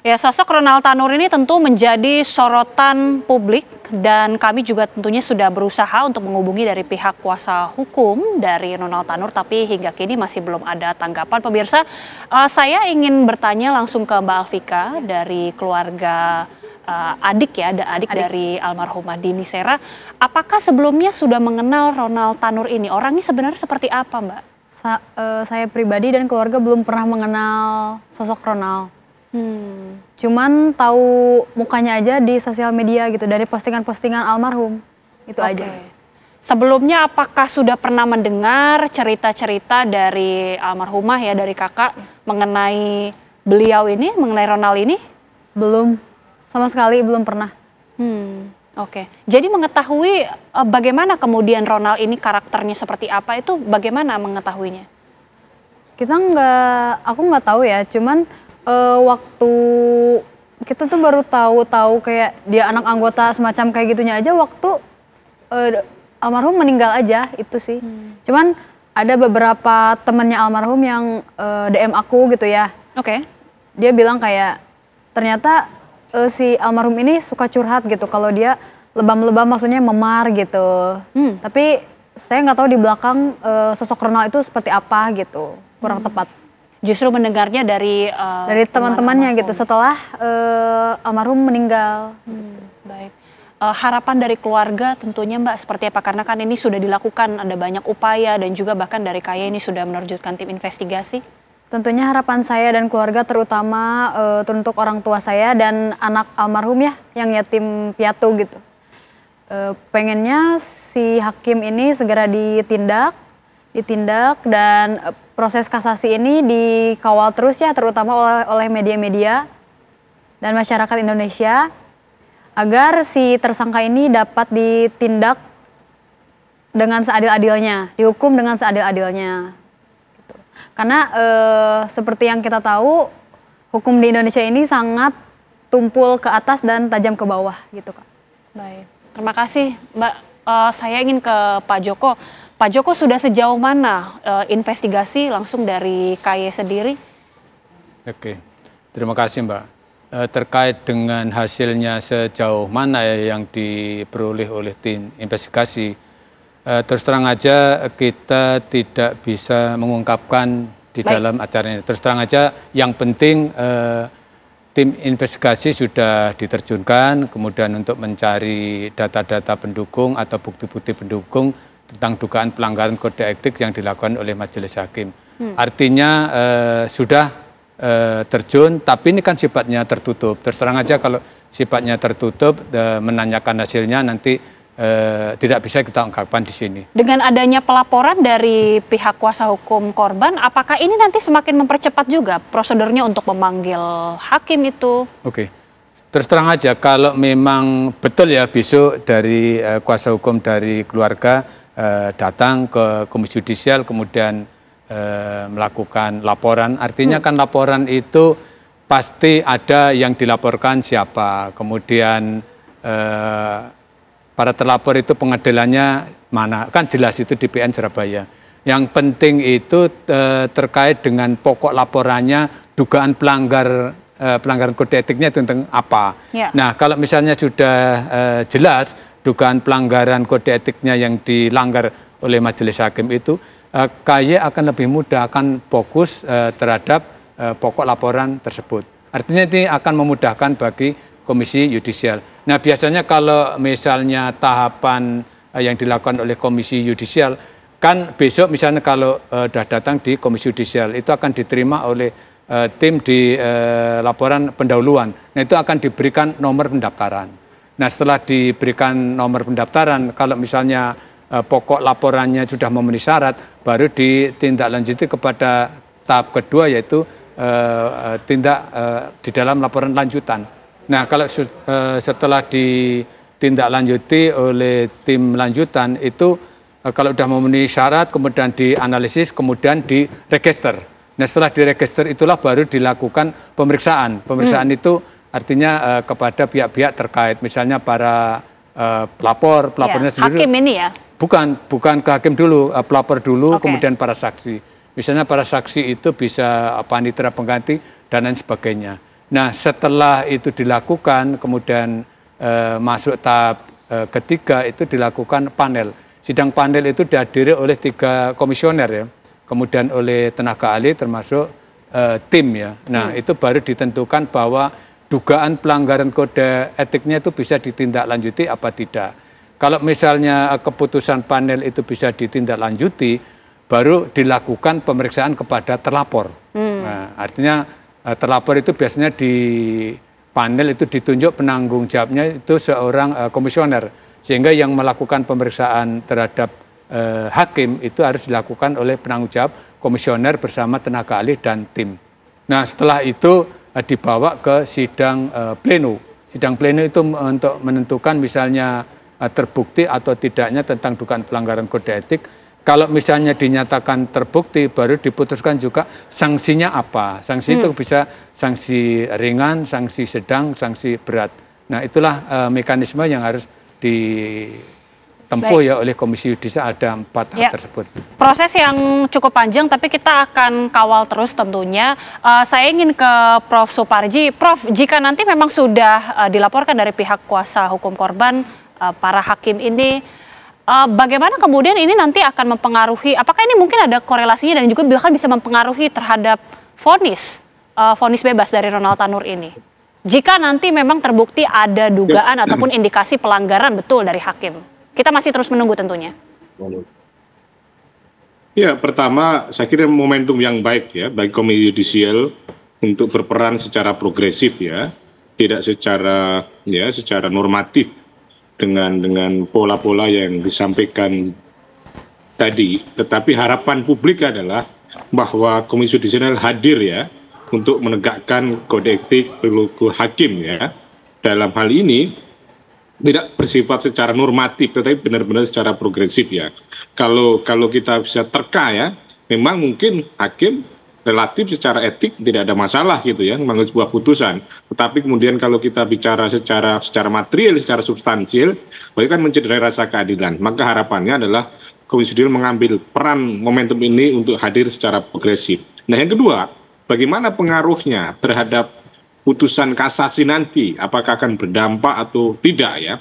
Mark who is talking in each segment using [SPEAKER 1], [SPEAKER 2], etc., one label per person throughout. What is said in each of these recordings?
[SPEAKER 1] Ya, sosok Ronald Tanur ini tentu menjadi sorotan publik dan kami juga tentunya sudah berusaha untuk menghubungi dari pihak kuasa hukum dari Ronald Tanur, tapi hingga kini masih belum ada tanggapan. Pemirsa, saya ingin bertanya langsung ke Mbak Alvika dari keluarga adik dari almarhumah Dini Sera. Apakah sebelumnya sudah mengenal Ronald Tanur ini? Orangnya sebenarnya seperti apa, Mbak?
[SPEAKER 2] Saya pribadi dan keluarga belum pernah mengenal sosok Ronald. Cuman tahu mukanya aja di sosial media gitu, dari postingan-postingan almarhum, itu aja.
[SPEAKER 1] Sebelumnya apakah sudah pernah mendengar cerita-cerita dari almarhumah ya, dari kakak mengenai beliau ini, mengenai Ronald ini?
[SPEAKER 2] Belum, sama sekali belum pernah.
[SPEAKER 1] Jadi mengetahui bagaimana kemudian Ronald ini karakternya seperti apa, itu bagaimana mengetahuinya?
[SPEAKER 2] Aku nggak tahu ya, cuman waktu kita tuh baru tahu kayak dia anak anggota semacam kayak gitunya aja waktu almarhum meninggal aja, itu sih. Cuman ada beberapa temannya almarhum yang DM aku gitu ya. Dia bilang kayak ternyata si almarhum ini suka curhat gitu, kalau dia lebam-lebam maksudnya memar gitu. Tapi saya nggak tahu di belakang sosok Ronald itu seperti apa gitu, kurang tepat.
[SPEAKER 1] Justru mendengarnya dari
[SPEAKER 2] teman-temannya gitu setelah almarhum meninggal.
[SPEAKER 1] Baik. Harapan dari keluarga tentunya Mbak seperti apa? Karena kan ini sudah dilakukan, ada banyak upaya dan juga bahkan dari KAI ini sudah menerjunkan tim investigasi.
[SPEAKER 2] Tentunya harapan saya dan keluarga terutama untuk orang tua saya dan anak almarhum ya, yang yatim piatu gitu. Pengennya si hakim ini segera ditindak dan proses kasasi ini dikawal terus ya, terutama oleh media-media dan masyarakat Indonesia agar si tersangka ini dapat ditindak dengan seadil-adilnya, dihukum dengan seadil-adilnya. Gitu. Karena seperti yang kita tahu, hukum di Indonesia ini sangat tumpul ke atas dan tajam ke bawah gitu, Kak.
[SPEAKER 1] Baik, terima kasih Mbak. Saya ingin ke Pak Joko. Pak Joko, sudah sejauh mana investigasi langsung dari KAI sendiri?
[SPEAKER 3] Oke, terima kasih Mbak. Terkait dengan hasilnya sejauh mana ya yang diperoleh oleh tim investigasi, terus terang aja kita tidak bisa mengungkapkan di dalam acara ini. Terus terang aja yang penting tim investigasi sudah diterjunkan, kemudian untuk mencari data-data pendukung atau bukti-bukti pendukung tentang dugaan pelanggaran kode etik yang dilakukan oleh majelis hakim. Artinya sudah terjun, tapi ini kan sifatnya tertutup. Terus terang aja kalau sifatnya tertutup, menanyakan hasilnya nanti tidak bisa kita ungkapkan di sini.
[SPEAKER 1] Dengan adanya pelaporan dari pihak kuasa hukum korban, apakah ini nanti semakin mempercepat juga prosedurnya untuk memanggil hakim itu?
[SPEAKER 3] Terus terang aja kalau memang betul ya besok dari kuasa hukum dari keluarga datang ke Komisi Yudisial kemudian melakukan laporan, artinya kan laporan itu pasti ada yang dilaporkan siapa, kemudian para terlapor itu pengadilannya mana, kan jelas itu di PN Surabaya. Yang penting itu terkait dengan pokok laporannya, dugaan pelanggaran kode etiknya tentang apa. Nah kalau misalnya sudah jelas dugaan pelanggaran kode etiknya yang dilanggar oleh majelis hakim itu, KAI akan lebih mudah, akan fokus terhadap pokok laporan tersebut. Artinya ini akan memudahkan bagi Komisi Yudisial. Nah biasanya kalau misalnya tahapan yang dilakukan oleh Komisi Yudisial, kan besok misalnya kalau sudah datang di Komisi Yudisial, itu akan diterima oleh tim di laporan pendahuluan. Nah itu akan diberikan nomor pendaftaran. Nah setelah diberikan nomor pendaftaran, kalau misalnya pokok laporannya sudah memenuhi syarat, baru ditindaklanjuti kepada tahap kedua, yaitu tindak di dalam laporan lanjutan. Nah kalau setelah ditindaklanjuti oleh tim lanjutan itu kalau sudah memenuhi syarat, kemudian dianalisis, kemudian diregister. Nah setelah diregister itulah baru dilakukan pemeriksaan. Pemeriksaan itu artinya kepada pihak-pihak terkait, misalnya para pelapornya sendiri.
[SPEAKER 1] Hakim ini ya?
[SPEAKER 3] Bukan ke hakim dulu, pelapor dulu, kemudian para saksi. Misalnya para saksi itu bisa panitera pengganti dan lain sebagainya. Nah, setelah itu dilakukan, kemudian masuk tahap ketiga itu dilakukan panel. Sidang panel itu dihadiri oleh 3 komisioner ya, kemudian oleh tenaga ahli termasuk tim ya. Nah, itu baru ditentukan bahwa dugaan pelanggaran kode etiknya itu bisa ditindaklanjuti apa tidak. Kalau misalnya keputusan panel itu bisa ditindaklanjuti, baru dilakukan pemeriksaan kepada terlapor. Nah, artinya terlapor itu biasanya di panel itu ditunjuk penanggung jawabnya itu seorang komisioner, sehingga yang melakukan pemeriksaan terhadap hakim itu harus dilakukan oleh penanggung jawab komisioner bersama tenaga ahli dan tim. Nah, setelah itu dibawa ke sidang pleno. Sidang pleno itu untuk menentukan misalnya terbukti atau tidaknya tentang dugaan pelanggaran kode etik. Kalau misalnya dinyatakan terbukti, baru diputuskan juga sanksinya apa. Sanksi itu bisa sanksi ringan, sanksi sedang, sanksi berat. Nah, itulah mekanisme yang harus ditempuh ya oleh Komisi Yudisial, ada 4 tahap tersebut.
[SPEAKER 1] Proses yang cukup panjang, tapi kita akan kawal terus tentunya. Saya ingin ke Prof. Suparji. Prof, jika nanti memang sudah dilaporkan dari pihak kuasa hukum korban, para hakim ini, bagaimana kemudian ini nanti akan mempengaruhi, apakah ini mungkin ada korelasinya dan juga bahkan bisa mempengaruhi terhadap vonis bebas dari Ronald Tanur ini? Jika nanti memang terbukti ada dugaan ataupun indikasi pelanggaran betul dari hakim. Kita masih terus menunggu tentunya.
[SPEAKER 4] Ya, pertama saya kira momentum yang baik ya bagi Komisi Yudisial untuk berperan secara progresif ya, tidak secara normatif dengan pola-pola yang disampaikan tadi, tetapi harapan publik adalah bahwa Komisi Yudisial hadir ya untuk menegakkan kode etik perilaku hakim ya. Dalam hal ini tidak bersifat secara normatif, tetapi benar-benar secara progresif ya. Kalau kita bisa terka ya, memang mungkin hakim relatif secara etik tidak ada masalah gitu ya, mengambil sebuah putusan. Tetapi kemudian kalau kita bicara secara material, secara substansial, bahkan mencederai rasa keadilan. Maka harapannya adalah Komisi Yudisial mengambil peran momentum ini untuk hadir secara progresif. Nah, yang kedua, bagaimana pengaruhnya terhadap putusan kasasi nanti, apakah akan berdampak atau tidak ya?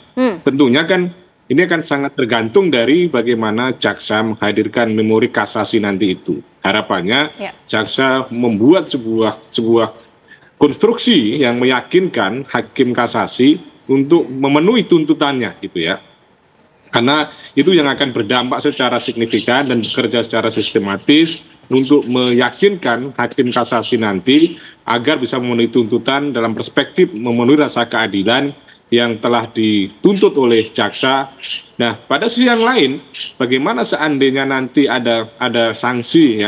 [SPEAKER 4] Tentunya kan ini akan sangat tergantung dari bagaimana jaksa menghadirkan memori kasasi nanti itu. Harapannya jaksa membuat sebuah konstruksi yang meyakinkan hakim kasasi untuk memenuhi tuntutannya gitu ya. Karena itu yang akan berdampak secara signifikan dan bekerja secara sistematis untuk meyakinkan hakim kasasi nanti agar bisa memenuhi tuntutan dalam perspektif memenuhi rasa keadilan yang telah dituntut oleh jaksa. Nah, pada sisi yang lain, bagaimana seandainya nanti ada sanksi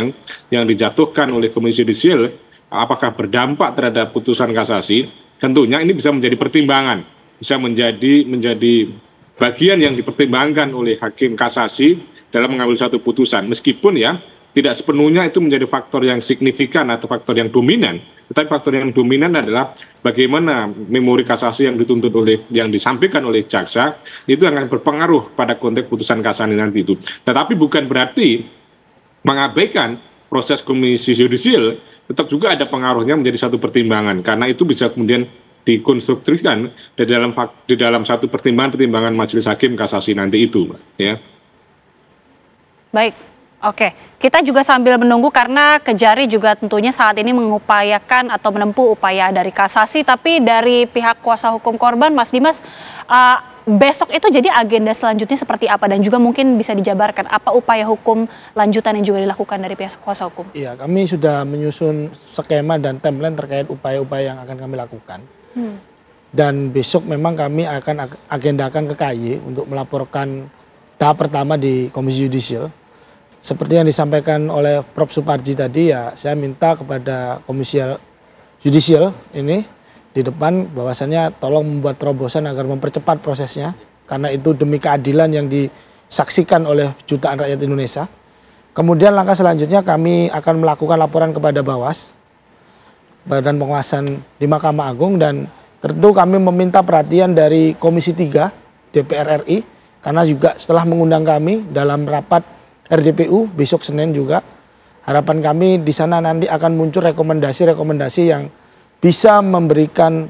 [SPEAKER 4] yang dijatuhkan oleh Komisi Yudisial, apakah berdampak terhadap putusan kasasi? Tentunya ini bisa menjadi pertimbangan, bisa menjadi bagian yang dipertimbangkan oleh hakim kasasi dalam mengambil satu putusan, meskipun ya tidak sepenuhnya itu menjadi faktor yang signifikan atau faktor yang dominan, tetapi faktor yang dominan adalah bagaimana memori kasasi yang dituntut yang disampaikan oleh jaksa itu akan berpengaruh pada konteks putusan kasasi nanti itu. Tetapi bukan berarti mengabaikan proses Komisi Yudisial, tetap juga ada pengaruhnya menjadi satu pertimbangan, karena itu bisa kemudian dikonstruksikan di dalam satu pertimbangan majelis hakim kasasi nanti itu, ya.
[SPEAKER 1] Baik, oke. Kita juga sambil menunggu karena Kejari juga tentunya saat ini mengupayakan atau menempuh upaya dari kasasi, tapi dari pihak kuasa hukum korban, Mas Dimas, besok itu jadi agenda selanjutnya seperti apa dan juga mungkin bisa dijabarkan apa upaya hukum lanjutan yang juga dilakukan dari pihak kuasa hukum?
[SPEAKER 5] Iya, kami sudah menyusun skema dan timeline terkait upaya-upaya yang akan kami lakukan. Dan besok memang kami akan agendakan ke KY untuk melaporkan tahap pertama di Komisi Yudisial. Seperti yang disampaikan oleh Prof. Suparji tadi, ya saya minta kepada Komisi Yudisial ini di depan bahwasannya tolong membuat terobosan agar mempercepat prosesnya, karena itu demi keadilan yang disaksikan oleh jutaan rakyat Indonesia. Kemudian langkah selanjutnya kami akan melakukan laporan kepada Bawas, Badan Pengawasan di Mahkamah Agung, dan tentu kami meminta perhatian dari Komisi 3 DPR RI, karena juga setelah mengundang kami dalam rapat RDPU besok Senin juga, harapan kami di sana nanti akan muncul rekomendasi-rekomendasi yang bisa memberikan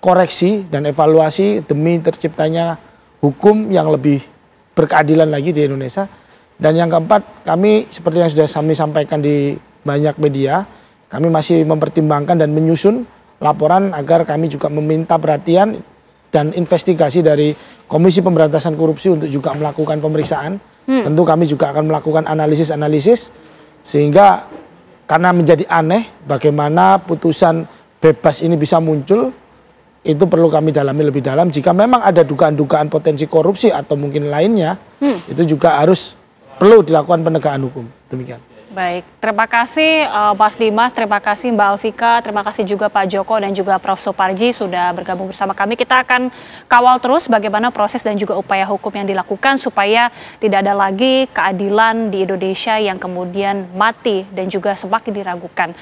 [SPEAKER 5] koreksi dan evaluasi demi terciptanya hukum yang lebih berkeadilan lagi di Indonesia. Dan yang keempat, kami seperti yang sudah kami sampaikan di banyak media, kami masih mempertimbangkan dan menyusun laporan agar kami juga meminta perhatian dan investigasi dari Komisi Pemberantasan Korupsi untuk juga melakukan pemeriksaan. Tentu kami juga akan melakukan analisis-analisis sehingga karena menjadi aneh bagaimana putusan bebas ini bisa muncul, itu perlu kami dalami lebih dalam. Jika memang ada dugaan-dugaan potensi korupsi atau mungkin lainnya, itu juga harus perlu dilakukan penegakan hukum. Demikian.
[SPEAKER 1] Baik, terima kasih Mas Dimas, terima kasih Mbak Alvika, terima kasih juga Pak Joko dan juga Prof. Suparji sudah bergabung bersama kami. Kita akan kawal terus bagaimana proses dan juga upaya hukum yang dilakukan supaya tidak ada lagi keadilan di Indonesia yang kemudian mati dan juga semakin diragukan.